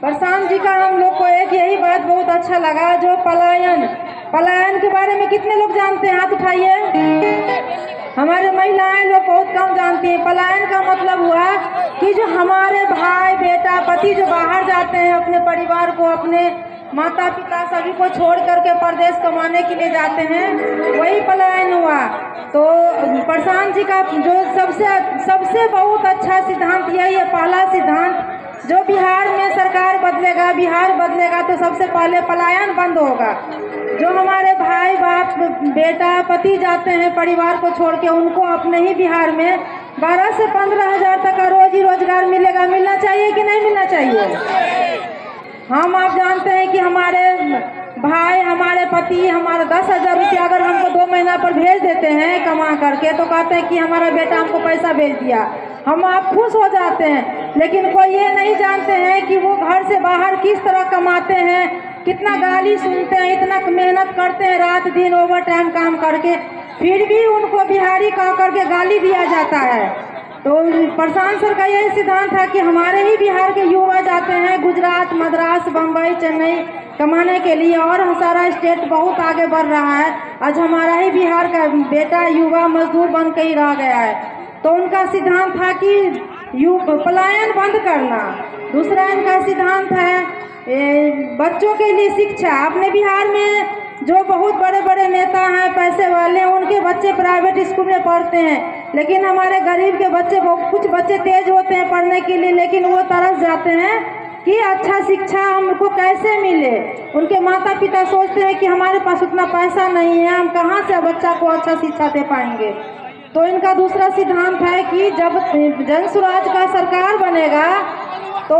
प्रशांत जी का हम लोग को एक यही बात बहुत अच्छा लगा, जो पलायन के बारे में कितने लोग जानते हैं? हाथ उठाइए। हमारे महिलाएं लोग बहुत कम जानती हैं। पलायन का मतलब हुआ कि जो हमारे भाई बेटा पति जो बाहर जाते हैं, अपने परिवार को, अपने माता पिता सभी को छोड़ करके परदेश कमाने के लिए जाते हैं, वही पलायन हुआ। तो प्रशांत जी का जो सबसे बहुत अच्छा सिद्धांत यही है, पहला सिद्धांत, जो बिहार में सरकार बदलेगा, बिहार बदलेगा तो सबसे पहले पलायन बंद होगा। जो हमारे भाई बाप बेटा पति जाते हैं परिवार को छोड़ के, उनको अपने ही बिहार में 12 से 15 हज़ार तक का रोजगार मिलेगा। मिलना चाहिए कि नहीं मिलना चाहिए? हम आप जानते हैं कि हमारे भाई हमारे पति हमारा 10,000 रुपया अगर हमको 2 महीना पर भेज देते हैं कमा करके, तो कहते हैं कि हमारा बेटा हमको पैसा भेज दिया, हम आप खुश हो जाते हैं। लेकिन कोई ये नहीं जानते हैं कि वो घर से बाहर किस तरह कमाते हैं, कितना गाली सुनते हैं, इतना मेहनत करते हैं, रात दिन ओवर टाइम काम करके, फिर भी उनको बिहारी कह करके गाली दिया जाता है। तो प्रशांत सर का यही सिद्धांत था कि हमारे ही बिहार के युवा जाते हैं गुजरात, मद्रास, बम्बई, चेन्नई कमाने के लिए, और सारा स्टेट बहुत आगे बढ़ रहा है। आज हमारा ही बिहार का बेटा युवा मजदूर बन के ही रह गया है। तो उनका सिद्धांत था कि पलायन बंद करना। दूसरा इनका सिद्धांत है बच्चों के लिए शिक्षा। अपने बिहार में जो बहुत बड़े बड़े नेता हैं, पैसे वाले, उनके बच्चे प्राइवेट स्कूल में पढ़ते हैं, लेकिन हमारे गरीब के बच्चे, कुछ बच्चे तेज होते हैं पढ़ने के लिए, लेकिन वो तरस जाते हैं कि अच्छा शिक्षा हमको कैसे मिले। उनके माता पिता सोचते हैं कि हमारे पास उतना पैसा नहीं है, हम कहाँ से बच्चा को अच्छा शिक्षा दे पाएंगे। तो इनका दूसरा सिद्धांत है कि जब जन स्वराज का सरकार बनेगा, तो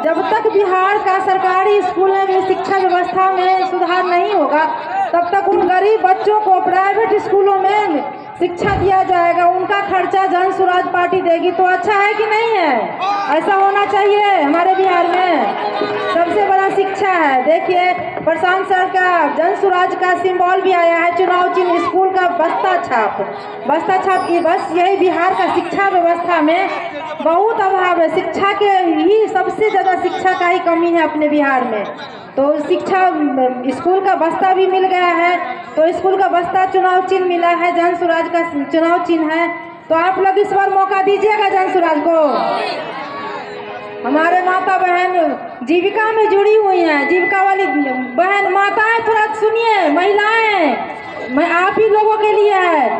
जब तक बिहार का सरकारी स्कूलों में शिक्षा व्यवस्था में सुधार नहीं होगा, तब तक उन गरीब बच्चों को प्राइवेट स्कूलों में शिक्षा दिया जाएगा, उनका खर्चा जन स्वराज पार्टी देगी। तो अच्छा है कि नहीं है? ऐसा होना चाहिए हमारे बिहार में। सबसे बड़ा शिक्षा है। देखिए प्रशांत सर का जन स्वराज का सिंबल भी आया है, चुनाव चिन्ह स्कूल का बस्ता छाप की। बस यही बिहार का शिक्षा व्यवस्था में बहुत अभाव है। शिक्षा के ही सबसे ज़्यादा शिक्षा का ही कमी है अपने बिहार में। तो शिक्षा स्कूल का बस्ता भी मिल गया है, तो स्कूल का बस्ता चुनाव चिन्ह मिला है, जन स्वराज का चुनाव चिन्ह है। तो आप लोग इस बार मौका दीजिएगा जन स्वराज को। हमारे माता बहन जीविका में जुड़ी हुई हैं, जीविका वाली बहन माताएं थोड़ा सुनिए, महिलाएं, मैं आप ही लोगों के लिए है,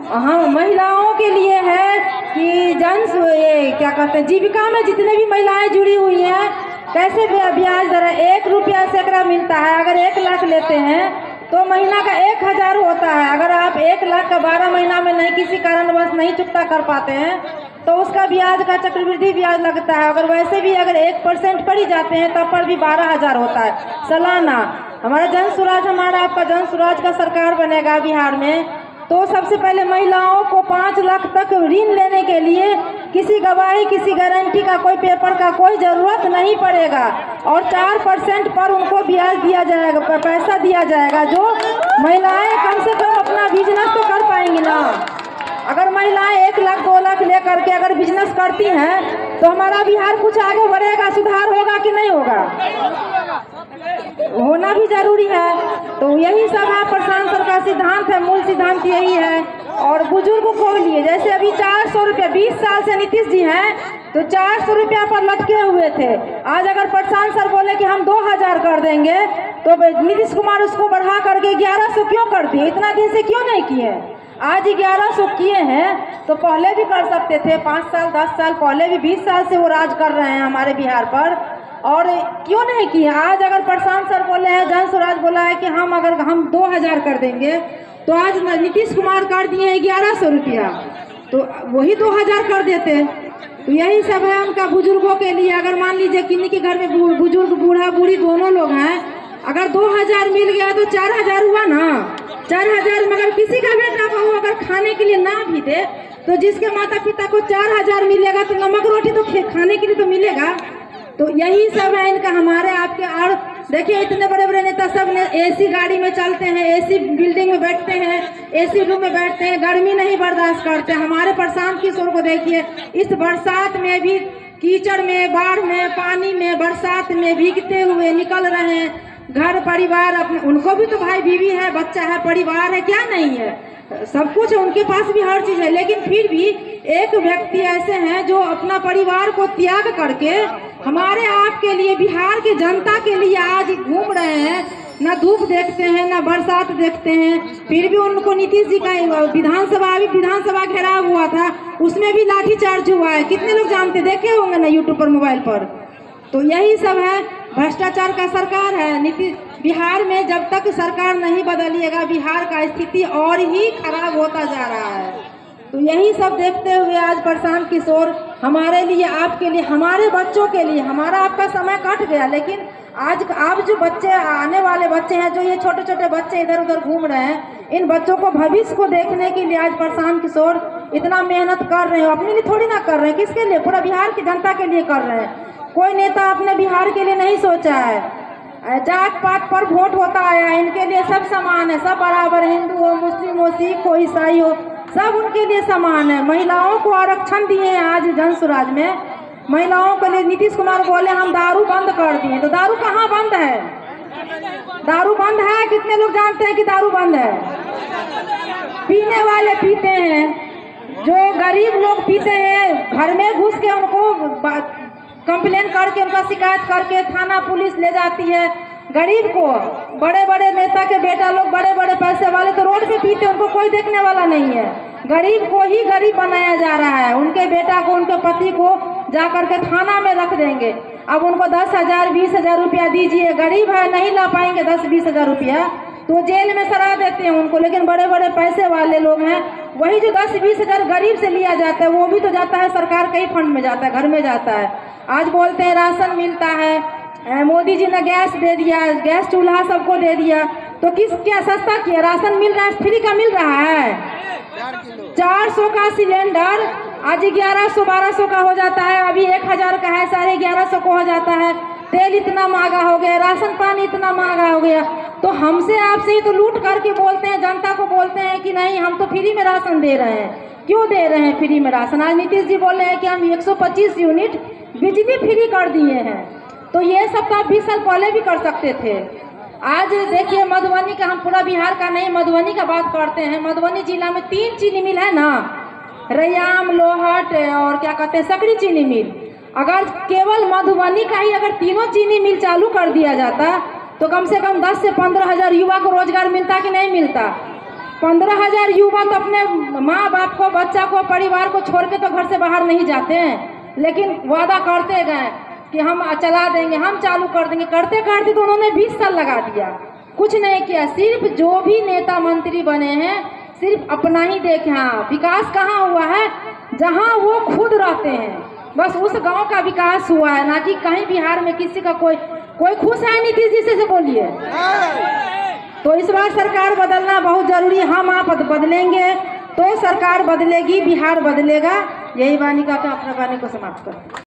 हाँ महिलाओं के लिए है कि ये क्या कहते हैं, जीविका में जितने भी महिलाएं जुड़ी हुई हैं, कैसे ब्याज दर 1 रुपया सैकड़ा मिलता है। अगर 1 लाख लेते हैं तो महीना का 1,000 होता है। अगर आप 1 लाख का 12 महीना में नहीं किसी कारणवश नहीं चुकता कर पाते हैं, तो उसका ब्याज का चक्रवृद्धि ब्याज लगता है। अगर वैसे भी अगर 1% पड़ ही जाते हैं तब पर भी 12,000 होता है सालाना। हमारा जन स्वराज, हमारा आपका जन स्वराज का सरकार बनेगा बिहार में, तो सबसे पहले महिलाओं को 5 लाख तक ऋण लेने के लिए किसी गवाही, किसी गारंटी का, कोई पेपर का कोई ज़रूरत नहीं पड़ेगा, और 4% पर उनको ब्याज दिया जाएगा, पैसा दिया जाएगा, जो महिलाएं कम से कम अपना बिजनेस तो कर पाएंगी ना। अगर महिलाएं 1 लाख 2 लाख ले करके अगर बिजनेस करती हैं, तो हमारा बिहार कुछ आगे बढ़ेगा, सुधार होगा कि नहीं होगा? होना भी जरूरी है। तो यही सब है प्रशांत सर का सिद्धांत है, मूल सिद्धांत यही है। और बुजुर्गों को लिए जैसे अभी 400 रुपया 20 साल से नीतीश जी हैं, तो 400 रुपया पर लटके हुए थे। आज अगर प्रशांत सर बोले कि हम 2,000 कर देंगे, तो नीतीश कुमार उसको बढ़ा करके 1100 क्यों कर दिए? इतना दिन से क्यों नहीं किए? आज 1100 किए हैं, तो पहले भी कर सकते थे। 5 साल 10 साल पहले भी, 20 साल से वो राज कर रहे हैं हमारे बिहार पर, और क्यों नहीं किए? आज अगर प्रशांत सर बोले हैं, जन स्वराज बोला है कि हम 2,000 कर देंगे, तो आज नीतीश कुमार कर दिए 1100 रुपया, तो वही 2,000 कर देते। तो यही सब है उनका बुजुर्गों के लिए। अगर मान लीजिए किन्हीं के घर में बुजुर्ग, बूढ़ा बूढ़ी दोनों लोग हैं, अगर 2,000 मिल गया तो 4,000 हुआ ना। 4,000 में अगर किसी का बेटा बहू अगर खाने के लिए ना भी दे, तो जिसके माता पिता को 4,000 मिलेगा, तो नमक रोटी तो खाने के लिए तो मिलेगा। तो यही सब है इनका, हमारे आपके। और देखिए इतने बड़े बड़े नेता सब ने एसी गाड़ी में चलते हैं, एसी बिल्डिंग में बैठते हैं, एसी रूम में बैठते हैं, गर्मी नहीं बर्दाश्त करते। हमारे प्रशांत किशोर को देखिए, इस बरसात में भी कीचड़ में, बाढ़ में, पानी में, बरसात में भीगते हुए निकल रहे हैं। घर परिवार अपने, उनको भी तो भाई बीवी है, बच्चा है, परिवार है, क्या नहीं है, सब कुछ है, उनके पास भी हर चीज है। लेकिन फिर भी एक व्यक्ति ऐसे हैं जो अपना परिवार को त्याग करके हमारे आपके लिए, बिहार की जनता के लिए आज घूम रहे हैं। ना धूप देखते हैं, ना बरसात देखते हैं, फिर भी उनको नीतीश जी का विधानसभा घेराव हुआ था, उसमें भी लाठीचार्ज हुआ है। कितने लोग जानते, देखे होंगे ना यूट्यूब पर, मोबाइल पर। तो यही सब है, भ्रष्टाचार का सरकार है नीतीश। बिहार में जब तक सरकार नहीं बदलिएगा, बिहार का स्थिति और ही खराब होता जा रहा है। तो यही सब देखते हुए आज प्रशांत किशोर हमारे लिए, आपके लिए, हमारे बच्चों के लिए, हमारा आपका समय कट गया, लेकिन आज जो बच्चे, आने वाले बच्चे हैं, जो ये छोटे छोटे बच्चे इधर उधर घूम रहे हैं, इन बच्चों को भविष्य को देखने के लिए आज प्रशांत किशोर इतना मेहनत कर रहे हैं। अपने लिए थोड़ी ना कर रहे हैं, किसके लिए, पूरा बिहार की जनता के लिए कर रहे हैं। कोई नेता अपने बिहार के लिए नहीं सोचा है। जात पात पर वोट होता आया, इनके लिए सब समान है, सब बराबर, हिंदू हो, मुस्लिम हो, सिख हो, ईसाई हो, सब उनके लिए समान है। महिलाओं को आरक्षण दिए हैं आज जन स्वराज में, महिलाओं के लिए नीतीश कुमार बोले हम दारू बंद कर दिए, तो दारू कहाँ बंद है? दारू बंद है? कितने लोग जानते हैं कि दारू बंद है? पीने वाले पीते हैं, जो गरीब लोग पीते हैं, घर में घुस के उनको कंप्लेन करके, उनका शिकायत करके थाना पुलिस ले जाती है। गरीब को, बड़े बड़े नेता के बेटा लोग, बड़े बड़े पैसे वाले तो रोड पे पीते, उनको कोई देखने वाला नहीं है। गरीब को ही गरीब बनाया जा रहा है, उनके बेटा को, उनके पति को जा करके थाना में रख देंगे। अब उनको 10,000 20,000 रुपया दीजिए, गरीब है, नहीं ला पाएंगे 10-20,000 रुपया, तो जेल में सरा देते हैं उनको। लेकिन बड़े बड़े पैसे वाले लोग हैं, वही जो 10-20,000 गरीब से लिया जाता है, वो भी तो जाता है सरकार के ही फंड में जाता है, घर में जाता है। आज बोलते हैं राशन मिलता है, मोदी जी ने गैस दे दिया, गैस चूल्हा सबको दे दिया, तो किस क्या सस्ता किया? राशन मिल रहा है, फ्री का मिल रहा है। 400 का सिलेंडर आज 1100-1200 का हो जाता है, अभी 1000 का है, 1150 को हो जाता है। तेल इतना महंगा हो गया, राशन पानी इतना महंगा हो गया, तो हमसे आपसे ही तो लूट करके बोलते हैं, जनता को बोलते हैं कि नहीं हम तो फ्री में राशन दे रहे हैं। क्यों दे रहे हैं फ्री में राशन? आज नीतीश जी बोल रहे हैं कि हम 125 यूनिट बिजली फ्री कर दिए हैं, तो ये सब तो आप 20 साल पहले भी कर सकते थे। आज देखिए मधुबनी का, हम पूरा बिहार का नहीं, मधुबनी का बात करते हैं। मधुबनी जिला में 3 चीनी मिल है ना, रैयाम, लोहट और क्या कहते हैं, सकरी चीनी मिल। अगर केवल मधुबनी का ही अगर तीनों चीनी मिल चालू कर दिया जाता, तो कम से कम 10 से 15,000 युवा को रोजगार मिलता कि नहीं मिलता? 15,000 युवा तो अपने माँ बाप को, बच्चा को, परिवार को छोड़ के तो घर से बाहर नहीं जाते हैं, लेकिन वादा करते गए कि हम चला देंगे, हम चालू कर देंगे। करते करते तो उन्होंने 20 साल लगा दिया, कुछ नहीं किया। सिर्फ जो भी नेता मंत्री बने हैं, सिर्फ अपना ही देखे। हाँ, विकास कहाँ हुआ है? जहाँ वो खुद रहते हैं, बस उस गांव का विकास हुआ है, ना कि कहीं बिहार में किसी का कोई खुश है नीतीश जी से बोलिए। तो इस बार सरकार बदलना बहुत जरूरी है। हम आप बदलेंगे तो सरकार बदलेगी, बिहार बदलेगा। यही वाणी का अपना वाणी को समाप्त कर।